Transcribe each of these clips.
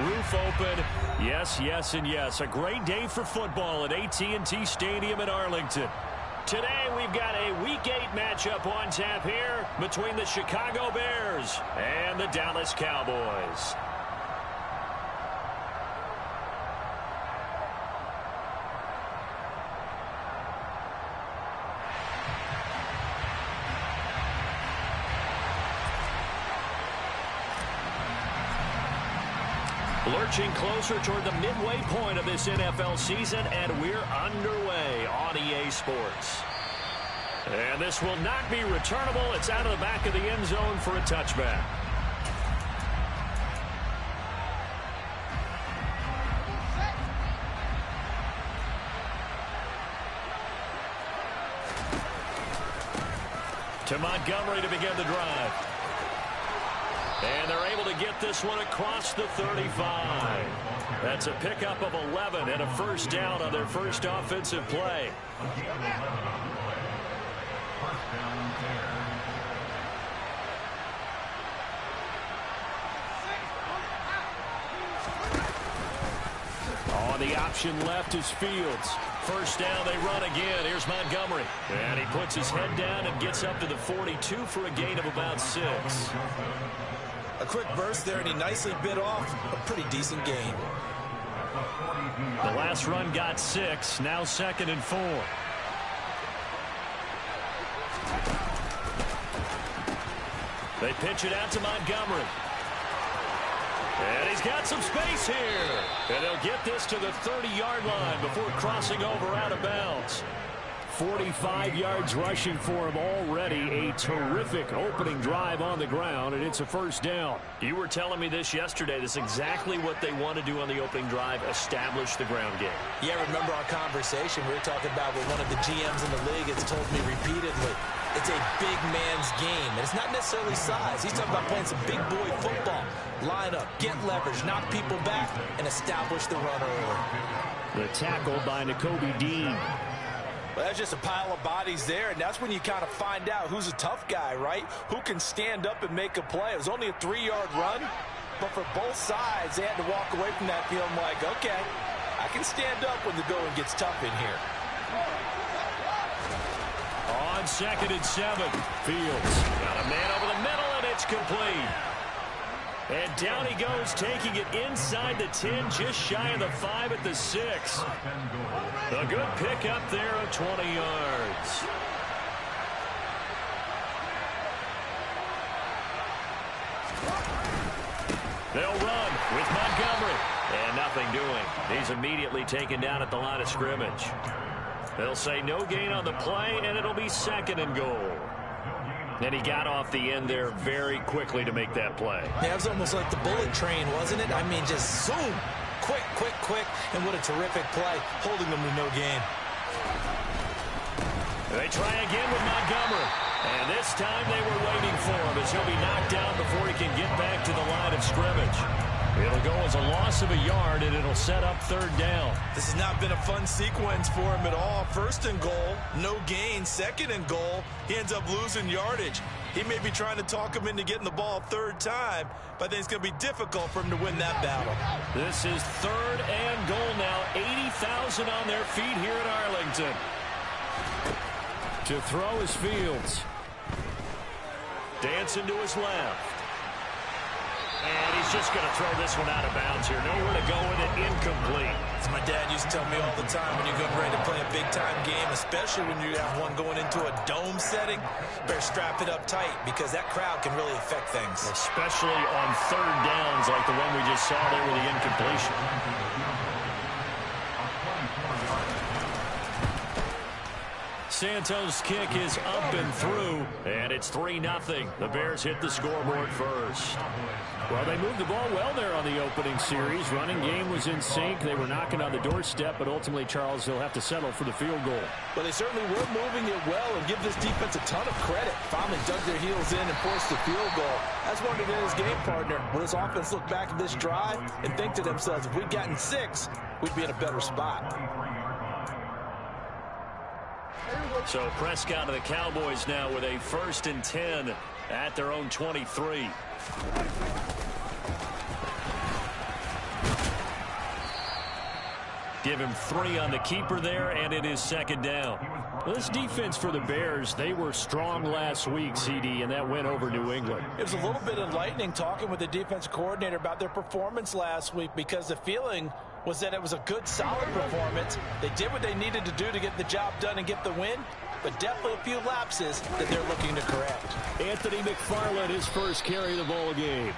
roof open. Yes, yes, and yes. A great day for football at AT&T Stadium in Arlington. Today we've got a Week 8 matchup on tap here between the Chicago Bears and the Dallas Cowboys. Lurching closer toward the midway point of this NFL season, and we're underway on EA Sports. And this will not be returnable. It's out of the back of the end zone for a touchback. To Montgomery to begin the drive. And they're able to get this one across the 35. That's a pickup of 11 and a first down on their first offensive play. On the option left is Fields. First down, they run again. Here's Montgomery. And he puts his head down and gets up to the 42 for a gain of about 6. A quick burst there, and he nicely bit off a pretty decent gain. The last run got 6. Now 2nd and 4. They pitch it out to Montgomery. And he's got some space here. And they'll get this to the 30-yard line before crossing over out of bounds. 45 yards rushing for him already. A terrific opening drive on the ground, and it's a first down. You were telling me this yesterday. This is exactly what they want to do on the opening drive, establish the ground game. Yeah, remember our conversation we were talking about with one of the GMs in the league has told me repeatedly. It's a big man's game, and it's not necessarily size. He's talking about playing some big boy football. Line up, get leverage, knock people back, and establish the run early. The tackle by Nakobe Dean. Well, that's just a pile of bodies there, and that's when you kind of find out who's a tough guy, right? Who can stand up and make a play. It was only a 3-yard run, but for both sides, they had to walk away from that field like, okay, I can stand up when the going gets tough in here. On 2nd and 7, Fields got a man over the middle, and it's complete. And down he goes, taking it inside the 10, just shy of the 5 at the 6. A good pickup there of 20 yards. They'll run with Montgomery. And nothing doing. He's immediately taken down at the line of scrimmage. They'll say no gain on the play, and it'll be 2nd and goal. And he got off the end there very quickly to make that play. Yeah, it was almost like the bullet train, wasn't it? I mean, just zoom. Quick, quick, quick. And what a terrific play, holding them to no gain. They try again with Montgomery. And this time they were waiting for him as he'll be knocked down before he can get back to the line of scrimmage. It'll go as a loss of a yard, and it'll set up 3rd down. This has not been a fun sequence for him at all. 1st and goal, no gain. 2nd and goal, he ends up losing yardage. He may be trying to talk him into getting the ball 3rd time, but I think it's going to be difficult for him to win that battle. This is 3rd and goal now. 80,000 on their feet here at Arlington. To throw is Fields. Dancing to his left. And he's just going to throw this one out of bounds here. Nowhere to go with it. Incomplete. As my dad used to tell me all the time, when you're getting ready to play a big-time game, especially when you have one going into a dome setting, better strap it up tight because that crowd can really affect things. Especially on 3rd downs like the one we just saw there with the incompletion. Santos' kick is up and through, and it's 3-0. The Bears hit the scoreboard first. Well, they moved the ball well there on the opening series. Running game was in sync. They were knocking on the doorstep, but ultimately, Charles, they'll have to settle for the field goal. Well, they certainly were moving it well, and give this defense a ton of credit. Finally dug their heels in and forced the field goal. That's one of his game partner. Will this offense look back at this drive and think to themselves, if we'd gotten 6, we'd be in a better spot. So Prescott of the Cowboys now with a 1st and 10 at their own 23. give him 3 on the keeper there, and it is second down. Well, this defense for the Bears, they were strong last week, CD, and that went over New England. It was a little bit enlightening talking with the defense coordinator about their performance last week, because the feeling was that it was a good, solid performance. They did what they needed to do to get the job done and get the win, but definitely a few lapses that they're looking to correct. Anthony McFarland, his first carry of the ball game.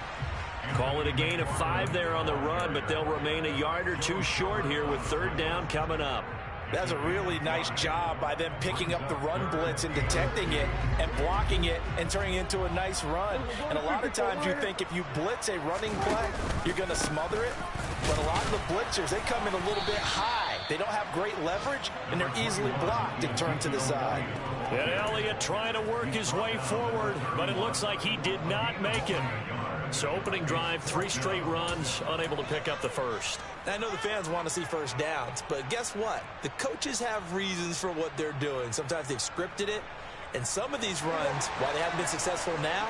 Call it a gain of 5 there on the run, but they'll remain a yard or 2 short here with third down coming up. That's a really nice job by them picking up the run blitz and detecting it and blocking it and turning it into a nice run. And a lot of times you think if you blitz a running play, you're going to smother it. But a lot of the blitzers, they come in a little bit high. They don't have great leverage, and they're easily blocked and turned to the side. And Elliott trying to work his way forward, but it looks like he did not make it. So opening drive, 3 straight runs, unable to pick up the first. I know the fans want to see first downs, but guess what? The coaches have reasons for what they're doing. Sometimes they've scripted it, and some of these runs, while they haven't been successful now,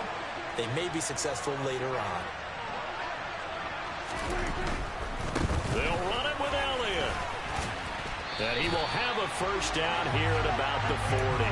they may be successful later on. They'll run it with Elliott. And he will have a first down here at about the 40.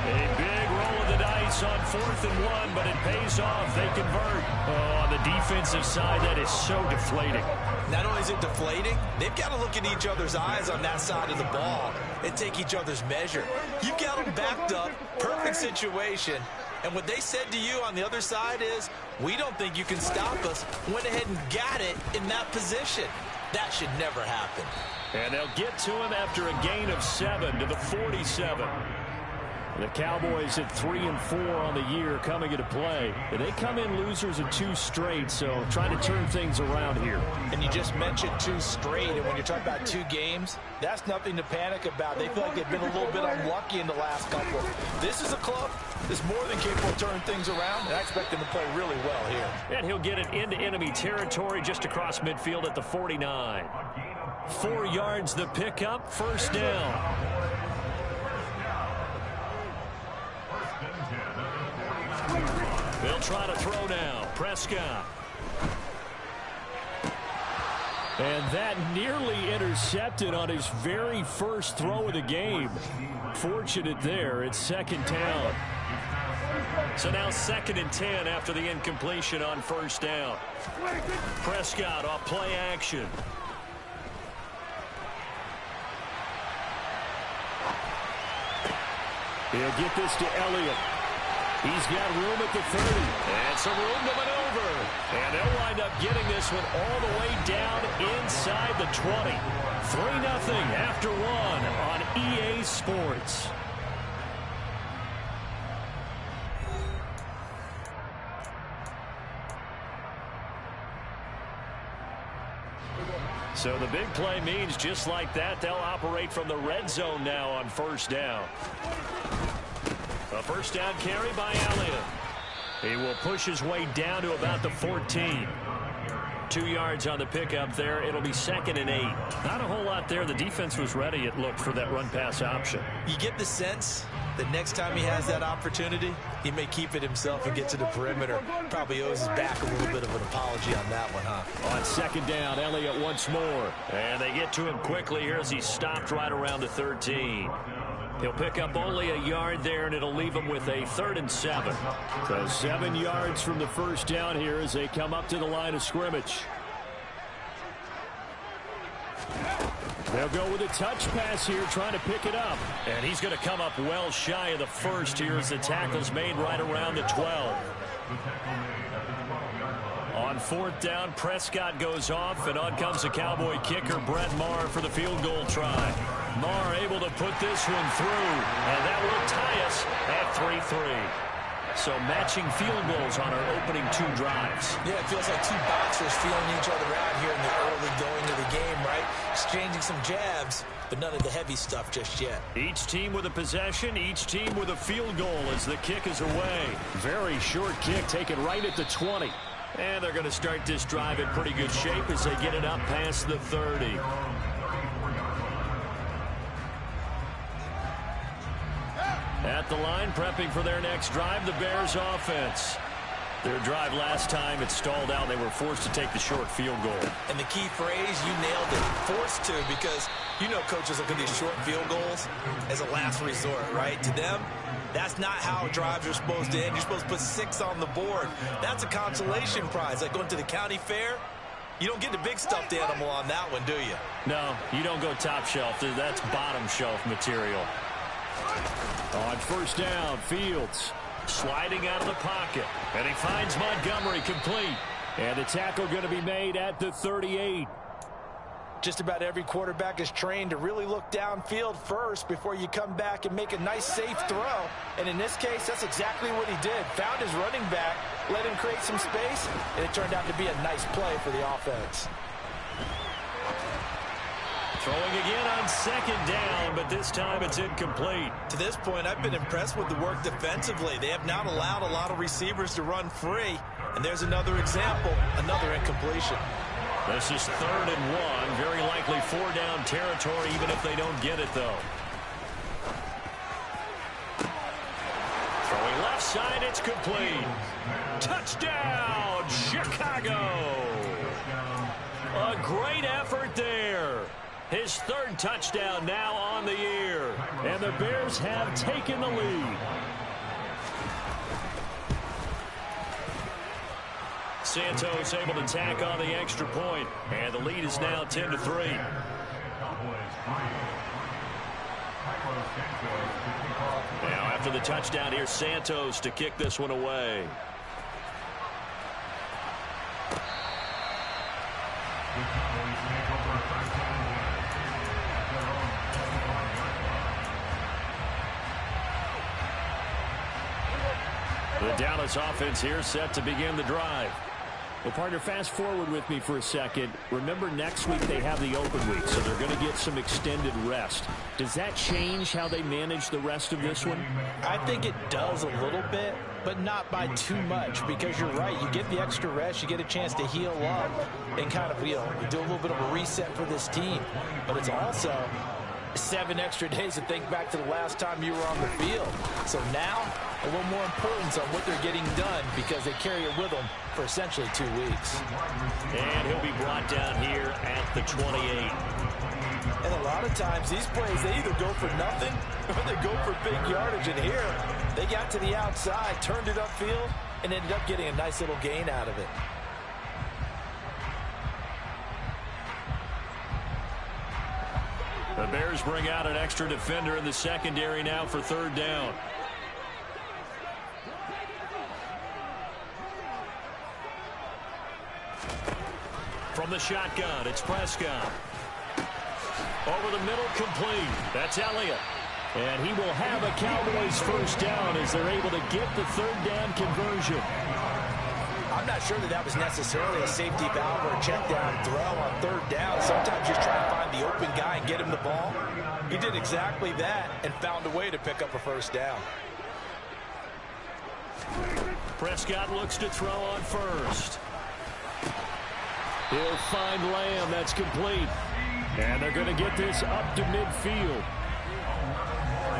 A big roll of the dice on 4th and 1, but it pays off. They convert. Oh, on the defensive side, that is so deflating. Not only is it deflating, they've got to look in each other's eyes on that side of the ball and take each other's measure. You've got them backed up, perfect situation, and what they said to you on the other side is, we don't think you can stop us. Went ahead and got it in that position. That should never happen. And they'll get to him after a gain of 7 to the 47. The Cowboys at 3 and 4 on the year coming into play. And they come in losers of 2 straight, so trying to turn things around here. And you just mentioned 2 straight, and when you're talking about 2 games, that's nothing to panic about. They feel like they've been a little bit unlucky in the last couple. This is a club that's more than capable of turning things around, and I expect them to play really well here. And he'll get it into enemy territory just across midfield at the 49. 4 yards the pickup, first down. They'll try to throw now. Prescott. And that nearly intercepted on his very first throw of the game. Fortunate there. It's second down. So now 2nd and 10 after the incompletion on first down. Prescott off play action. He'll get this to Elliott. He's got room at the 30. And some room to maneuver. And they'll wind up getting this one all the way down inside the 20. 3-0 after 1 on EA Sports. So the big play means just like that, they'll operate from the red zone now on first down. A first down carry by Elliott. He will push his way down to about the 14. 2 yards on the pickup there. It'll be 2nd and 8. Not a whole lot there. The defense was ready, it looked, for that run-pass option. You get the sense that next time he has that opportunity, he may keep it himself and get to the perimeter. Probably owes his back a little bit of an apology on that one, huh? On second down, Elliott once more. And they get to him quickly here as he stopped right around the 13. He'll pick up only a yard there, and it'll leave him with a 3rd and 7. So 7 yards from the first down here as they come up to the line of scrimmage. They'll go with a touch pass here, trying to pick it up. And he's going to come up well shy of the first here as the tackle's made right around the 12. On 4th down, Prescott goes off, and on comes the Cowboy kicker, Brett Maher, for the field goal try. Maher able to put this one through, and that will tie us at 3-3. So matching field goals on our opening 2 drives. Yeah, it feels like 2 boxers feeling each other out here in the early going of the game, right? Exchanging some jabs, but none of the heavy stuff just yet. Each team with a possession, each team with a field goal as the kick is away. Very short kick taken right at the 20. And they're going to start this drive in pretty good shape as they get it up past the 30. At the line, prepping for their next drive, the Bears offense. Their drive last time, it stalled out. They were forced to take the short field goal. And the key phrase, you nailed it, forced to, because you know coaches look at these short field goals as a last resort, right? To them, that's not how drives are supposed to end. You're supposed to put 6 on the board. That's a consolation prize. Like going to the county fair, you don't get the big stuffed animal on that one, do you? No, you don't go top shelf. That's bottom shelf material. On first down, Fields sliding out of the pocket, and he finds Montgomery complete. And the tackle going to be made at the 38. Just about every quarterback is trained to really look downfield first before you come back and make a nice, safe throw. And in this case, that's exactly what he did. Found his running back, let him create some space, and it turned out to be a nice play for the offense. Throwing again on second down, but this time it's incomplete. To this point, I've been impressed with the work defensively. They have not allowed a lot of receivers to run free. And there's another example, another incompletion. This is 3rd and 1. Very likely 4-down territory, even if they don't get it, though. Throwing left side, it's complete. Touchdown, Chicago! A great effort there. His 3rd touchdown now on the year. And the Bears have taken the lead. Santos able to tack on the extra point, and the lead is now 10-3. Now after the touchdown, here's Santos to kick this one away. The Dallas offense here set to begin the drive. Well, partner, fast forward with me for a second. Remember, next week they have the open week, so they're going to get some extended rest. Does that change how they manage the rest of this one? I think it does a little bit, but not by too much, because you're right. You get the extra rest, you get a chance to heal up and kind of, do a little bit of a reset for this team. But it's also 7 extra days to think back to the last time you were on the field. So now, a little more importance on what they're getting done, because they carry it with them for essentially 2 weeks. And he'll be brought down here at the 28. And a lot of times, these plays, they either go for nothing or they go for big yardage. And here, they got to the outside, turned it upfield, and ended up getting a nice little gain out of it. The Bears bring out an extra defender in the secondary now for 3rd down. From the shotgun, it's Prescott. Over the middle, complete. That's Elliott. And he will have a Cowboys first down as they're able to get the 3rd down conversion. I'm not sure that was necessarily a safety valve or a check down throw on 3rd down. Sometimes just try to find the open guy and get him the ball. He did exactly that and found a way to pick up a first down. Prescott looks to throw on first. He'll find Lamb. That's complete. And they're going to get this up to midfield.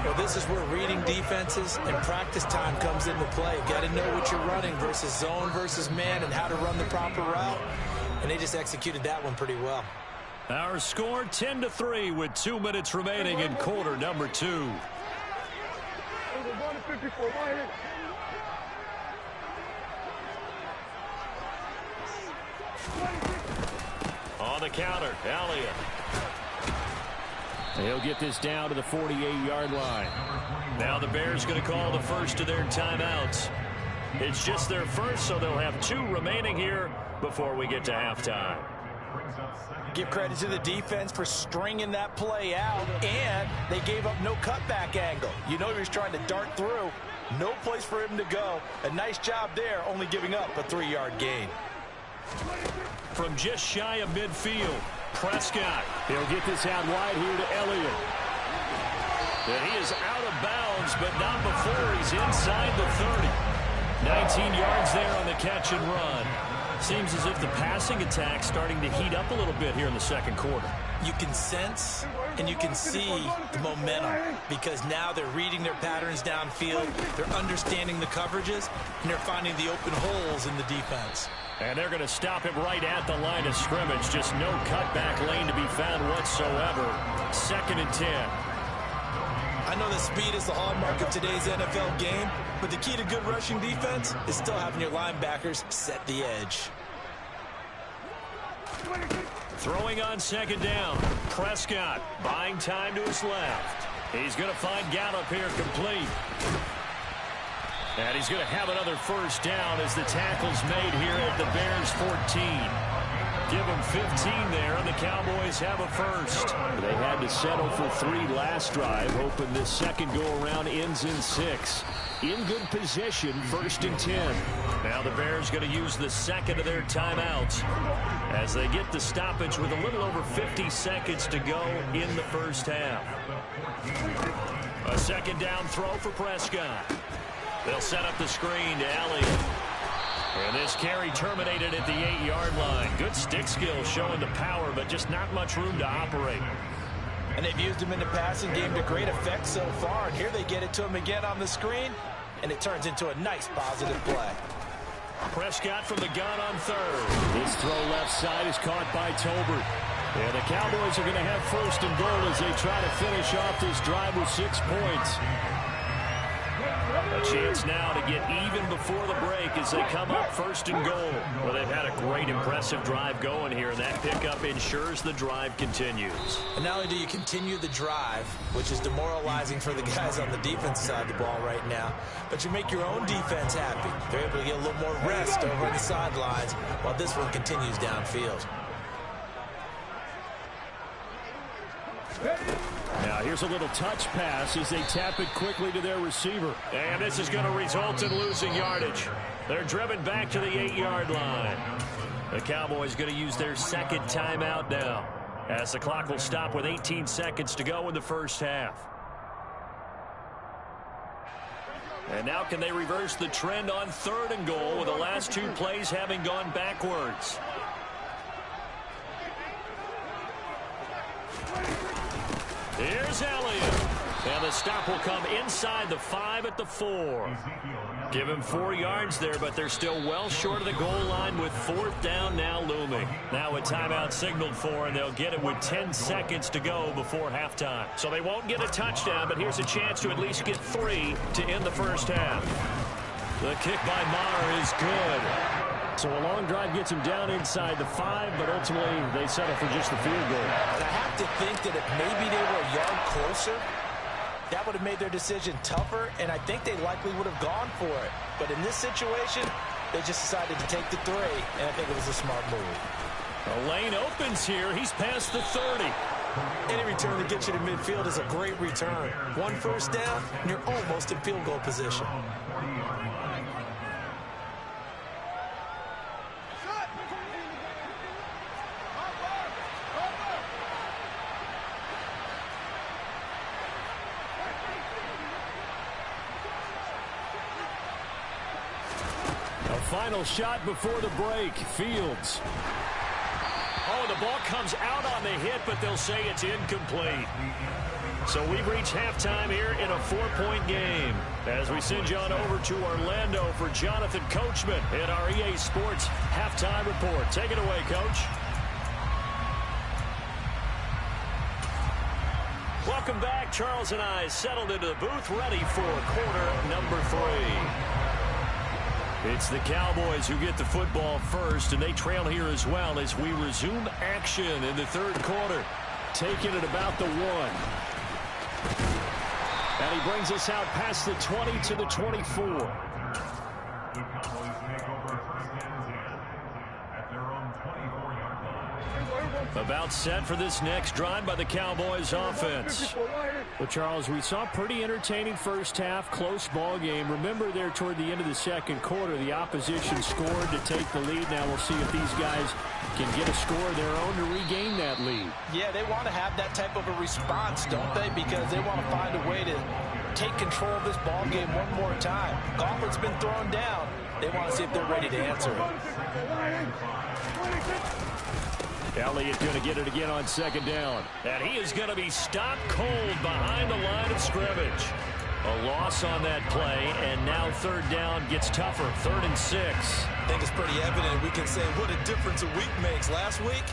Well, this is where reading defenses and practice time comes into play. You've got to know what you're running versus zone versus man and how to run the proper route. And they just executed that one pretty well. Our score 10-3 with 2 minutes remaining in quarter number 2. On the counter, Elliott. He'll get this down to the 48-yard line. Now the Bears going to call the first of their timeouts. It's just their first, so they'll have 2 remaining here before we get to halftime. Give credit to the defense for stringing that play out, and they gave up no cutback angle. You know he was trying to dart through. No place for him to go. A nice job there, only giving up a 3-yard gain. From just shy of midfield, Prescott. He'll get this out wide here to Elliott. And he is out of bounds, but not before he's inside the 30. 19 yards there on the catch and run. Seems as if the passing attack's starting to heat up a little bit here in the second quarter. You can sense and you can see the momentum because now they're reading their patterns downfield, they're understanding the coverages, and they're finding the open holes in the defense. And they're going to stop him right at the line of scrimmage. Just no cutback lane to be found whatsoever. 2nd and 10. I know that speed is the hallmark of today's NFL game, but the key to good rushing defense is still having your linebackers set the edge. Throwing on 2nd down. Prescott buying time to his left. He's going to find Gallup here complete. And he's going to have another 1st down as the tackle's made here at the Bears 14. Give them 15 there, and the Cowboys have a 1st. They had to settle for 3 last drive, hoping this second go-around ends in 6. In good position, 1st and 10. Now the Bears going to use the 2nd of their timeouts as they get the stoppage with a little over 50 seconds to go in the 1st half. A 2nd down throw for Prescott. They'll set up the screen to Elliott. And this carry terminated at the 8-yard line. Good stick skill showing the power, but just not much room to operate. And they've used him in the passing game to great effect so far. And here they get it to him again on the screen, and it turns into a nice positive play. Prescott from the gun on 3rd. His throw left side is caught by Tolbert. And the Cowboys are going to have 1st and goal as they try to finish off this drive with 6 points. A chance now to get even before the break as they come up 1st and goal. Well, they've had a great, impressive drive going here, and that pickup ensures the drive continues. And not only do you continue the drive, which is demoralizing for the guys on the defense side of the ball right now, but you make your own defense happy. They're able to get a little more rest over on the sidelines while this one continues downfield. Now here's a little touch pass as they tap it quickly to their receiver. And this is going to result in losing yardage. They're driven back to the 8-yard line. The Cowboys going to use their 2nd timeout now as the clock will stop with 18 seconds to go in the 1st half. And now can they reverse the trend on 3rd and goal with the last 2 plays having gone backwards? Here's Elliott. And the stop will come inside the 5 at the 4. Give him 4 yards there, but they're still well short of the goal line with 4th down now looming. Now a timeout signaled for, and they'll get it with 10 seconds to go before halftime. So they won't get a touchdown, but here's a chance to at least get 3 to end the 1st half. The kick by Maher is good. So a long drive gets him down inside the 5, but ultimately they settle for just the field goal. And I have to think that if maybe they were a yard closer, that would have made their decision tougher, and I think they likely would have gone for it. But in this situation, they just decided to take the 3, and I think it was a smart move. A lane opens here. He's past the 30. Any return that gets you to midfield is a great return. 1 1st down, and you're almost in field goal position. Final shot before the break. Fields. Oh, the ball comes out on the hit, but they'll say it's incomplete. So we've reached halftime here in a 4-point game. As we send you on over to Orlando for Jonathan Coachman in our EA Sports halftime report. Take it away, Coach. Welcome back. Charles and I settled into the booth, ready for quarter number 3. It's the Cowboys who get the football first, and they trail here as well as we resume action in the 3rd quarter. Taking it about the 1. And he brings us out past the 20 to the 24. About set for this next drive by the Cowboys offense. Well, Charles, we saw a pretty entertaining 1st half, close ball game. Remember there toward the end of the 2nd quarter, the opposition scored to take the lead. Now we'll see if these guys can get a score of their own to regain that lead. Yeah, they want to have that type of a response, don't they? Because they want to find a way to take control of this ball game one more time. Goffard's been thrown down. They want to see if they're ready to answer it. Elliott going to get it again on second down. And he is going to be stopped cold behind the line of scrimmage. A loss on that play, and now third down gets tougher. 3rd and 6. I think it's pretty evident. We can say what a difference a week makes. Last week,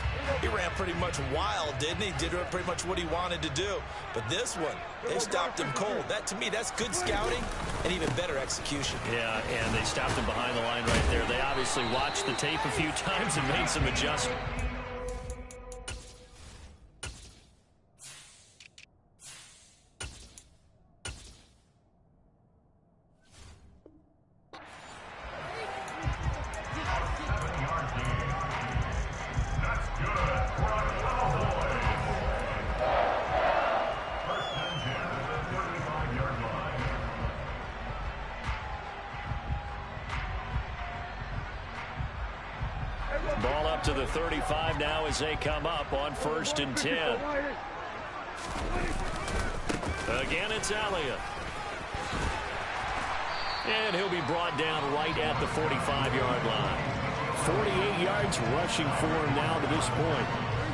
he ran pretty much wild, didn't he? Did pretty much what he wanted to do. But this one, they stopped him cold. That, to me, that's good scouting and even better execution. Yeah, and they stopped him behind the line right there. They obviously watched the tape a few times and made some adjustments. Ball up to the 35 now as they come up on 1st and 10. Again, it's Elliott. And he'll be brought down right at the 45-yard line. 48 yards rushing for him now to this point.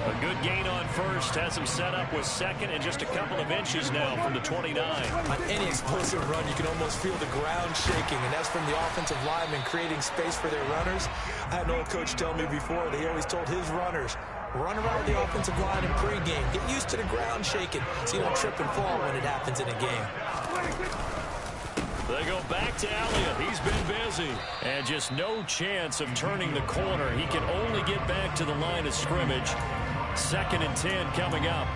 A good gain on 1st, has him set up with 2nd and just a couple of inches now from the 29. On any explosive run, you can almost feel the ground shaking, and that's from the offensive linemen creating space for their runners. I had an old coach tell me before that he always told his runners, run around the offensive line in pregame. Get used to the ground shaking so you don't trip and fall when it happens in a game. They go back to Elliott. He's been busy. And just no chance of turning the corner. He can only get back to the line of scrimmage. 2nd and 10 coming up.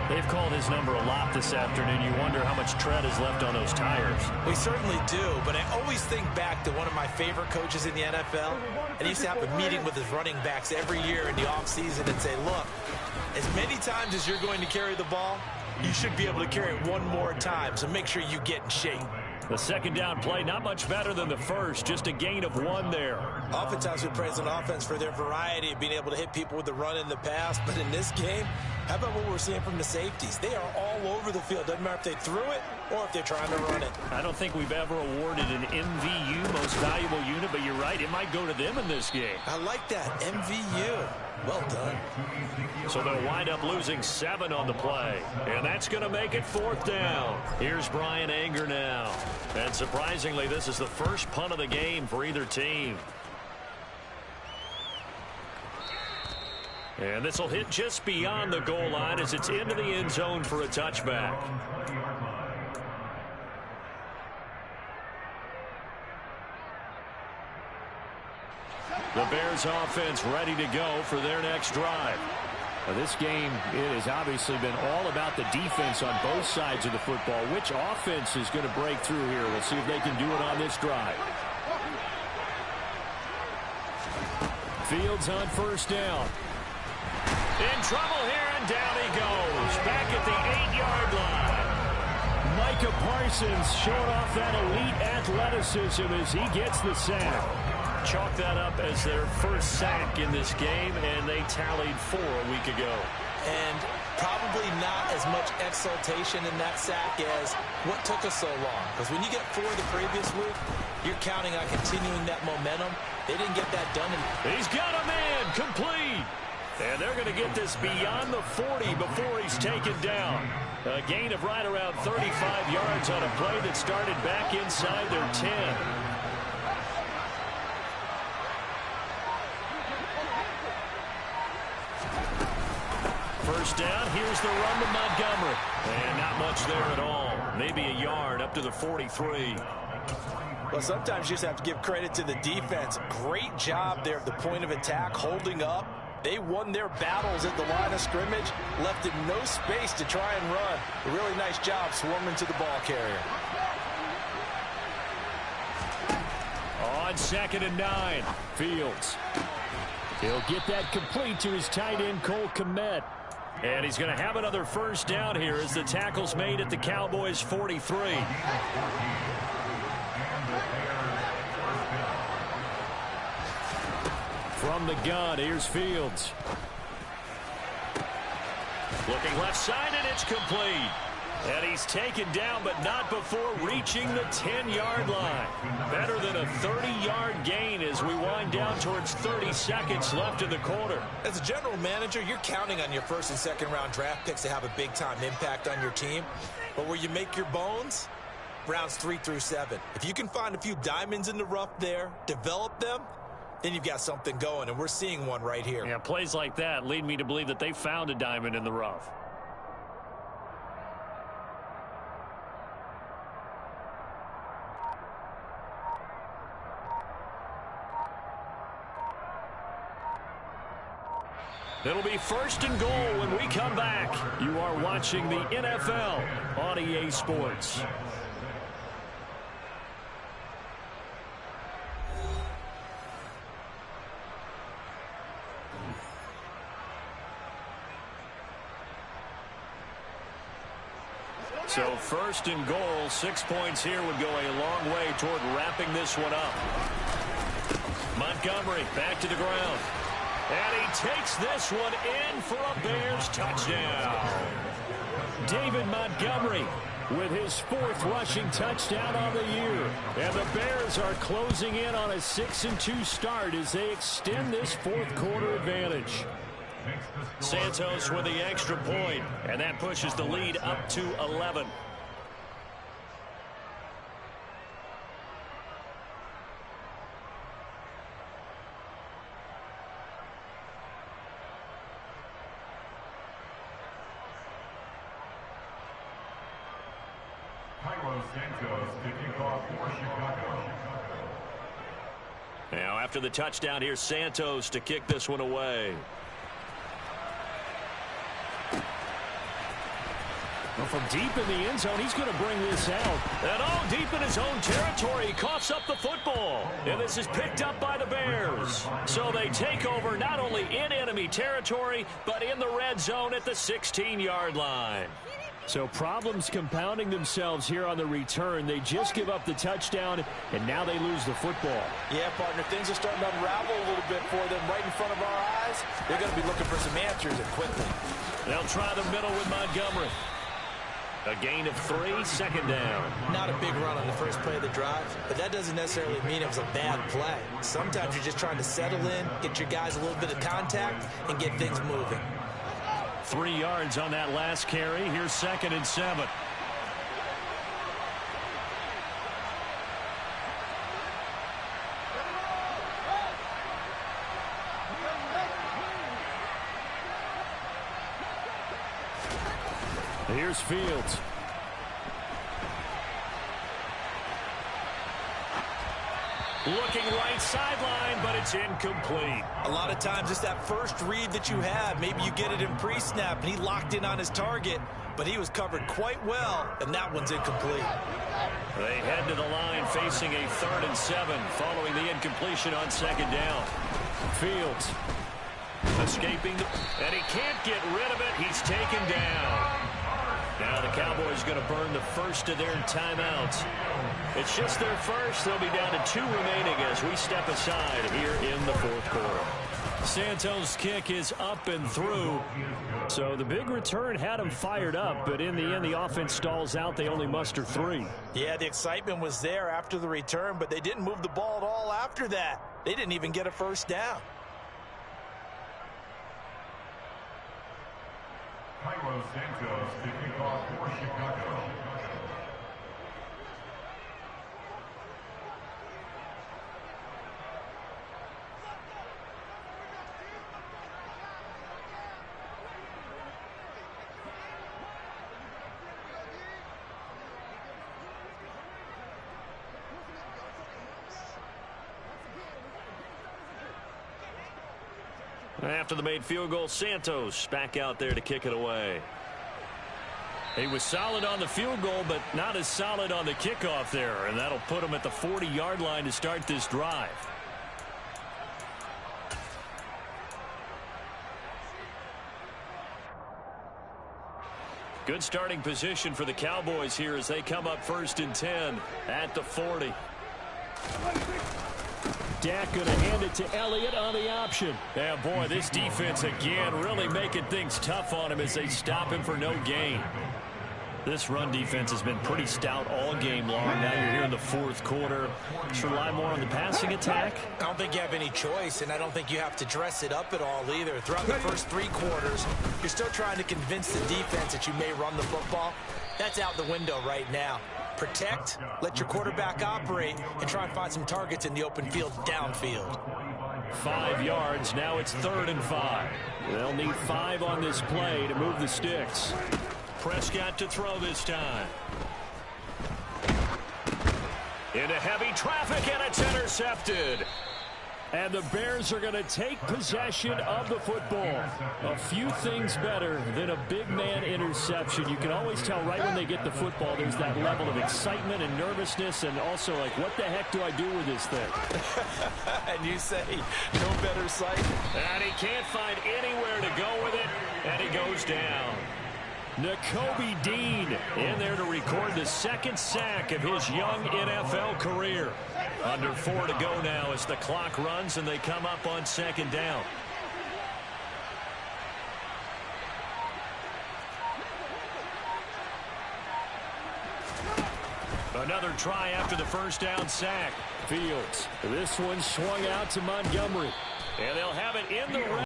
They've called his number a lot this afternoon. You wonder how much tread is left on those tires. We certainly do, but I always think back to one of my favorite coaches in the NFL. And he used to have a meeting with his running backs every year in the offseason and say, look, as many times as you're going to carry the ball, you should be able to carry it one more time, so make sure you get in shape. The 2nd down play, not much better than the 1st, just a gain of 1 there. Oftentimes we praise an offense for their variety of being able to hit people with the run in the pass, but in this game, how about what we're seeing from the safeties? They are all over the field. Doesn't matter if they threw it or if they're trying to run it. I don't think we've ever awarded an MVU, most valuable unit, but you're right, it might go to them in this game. I like that, MVU. Well done. So they'll wind up losing 7 on the play. And that's going to make it 4th down. Here's Brian Anger now. And surprisingly, this is the first punt of the game for either team. And this will hit just beyond the goal line as it's into the end zone for a touchback. The Bears offense ready to go for their next drive. Now, this game, it has obviously been all about the defense on both sides of the football. Which offense is going to break through here? We'll see if they can do it on this drive. Fields on 1st down. In trouble here, and down he goes. Back at the 8-yard line. Micah Parsons showing off that elite athleticism as he gets the sack. Chalk that up as their first sack in this game, and they tallied 4 a week ago. And probably not as much exultation in that sack as what took us so long. Because when you get 4 the previous week, you're counting on continuing that momentum. They didn't get that done. He's got a man complete. And they're going to get this beyond the 40 before he's taken down. A gain of right around 35 yards on a play that started back inside their 10. First down, here's the run to Montgomery. And not much there at all. Maybe a yard up to the 43. Well, sometimes you just have to give credit to the defense. Great job there at the point of attack, holding up. They won their battles at the line of scrimmage, left it no space to try and run. A really nice job swarming to the ball carrier. On 2nd and 9, Fields. He'll get that complete to his tight end, Cole Kmet. And he's going to have another first down here as the tackle's made at the Cowboys' 43. From the gun, here's Fields. Looking left side, and it's complete. And he's taken down, but not before reaching the 10-yard line. Better than a 30-yard gain as we wind down towards 30 seconds left in the quarter. As a general manager, you're counting on your first and second round draft picks to have a big-time impact on your team. But where you make your bones, rounds 3 through 7. If you can find a few diamonds in the rough there, develop them, then you've got something going, and we're seeing one right here. Yeah, plays like that lead me to believe that they found a diamond in the rough. It'll be first and goal when we come back. You are watching the NFL on EA Sports. So first and goal, 6 points here would go a long way toward wrapping this one up. Montgomery back to the ground. And he takes this one in for a Bears touchdown. David Montgomery with his 4th rushing touchdown on the year. And the Bears are closing in on a 6-2 start as they extend this 4th quarter advantage. Santos with the extra point, and that pushes the lead up to 11. Now after the touchdown, here's Santos to kick this one away. Well, from deep in the end zone, he's going to bring this out. And oh, deep in his own territory, he coughs up the football. And this is picked up by the Bears. So they take over not only in enemy territory, but in the red zone at the 16-yard line. So problems compounding themselves here on the return. They just give up the touchdown, and now they lose the football. Yeah, partner, things are starting to unravel a little bit for them right in front of our eyes. They're going to be looking for some answers and quickly. They'll try the middle with Montgomery. A gain of 3, second down. Not a big run on the first play of the drive, but that doesn't necessarily mean it was a bad play. Sometimes you're just trying to settle in, get your guys a little bit of contact, and get things moving. 3 yards on that last carry. Here's 2nd and 7. Here's Fields. Looking right sideline, but it's incomplete. A lot of times it's that first read that you have. Maybe you get it in pre-snap, and he locked in on his target, but he was covered quite well, and that one's incomplete. They head to the line facing a 3rd and 7 following the incompletion on 2nd down. Fields escaping, and he can't get rid of it. He's taken down. Now the Cowboys going to burn the first of their timeouts. It's just their first. They'll be down to 2 remaining as we step aside here in the 4th quarter. Santos' kick is up and through. So the big return had them fired up, but in the end the offense stalls out. They only muster 3. Yeah, the excitement was there after the return, but they didn't move the ball at all after that. They didn't even get a first down. Santos to kick off for Chicago. After the made field goal, Santos back out there to kick it away. He was solid on the field goal, but not as solid on the kickoff there, and that'll put him at the 40-yard line to start this drive. Good starting position for the Cowboys here as they come up 1st and 10 at the 40. Dak going to hand it to Elliott on the option. Yeah, boy, this defense again really making things tough on him as they stop him for no gain. This run defense has been pretty stout all game long. Now you're here in the fourth quarter. Just rely more on the passing attack. I don't think you have any choice, and I don't think you have to dress it up at all either. Throughout the first 3 quarters, you're still trying to convince the defense that you may run the football. That's out the window right now. Protect, let your quarterback operate, and try and find some targets in the open field downfield. 5 yards. Now it's 3rd and 5. They'll need 5 on this play to move the sticks. Prescott to throw this time. Into heavy traffic, and it's intercepted. And the Bears are going to take possession of the football. A few things better than a big man interception. You can always tell right when they get the football, there's that level of excitement and nervousness, and also like, what the heck do I do with this thing? And you say, no better sight. And he can't find anywhere to go with it, and he goes down. Nakobe Dean in there to record the 2nd sack of his young NFL career. Under 4 to go now as the clock runs and they come up on 2nd down. Another try after the 1st down sack. Fields. This one swung out to Montgomery. And they'll have it in the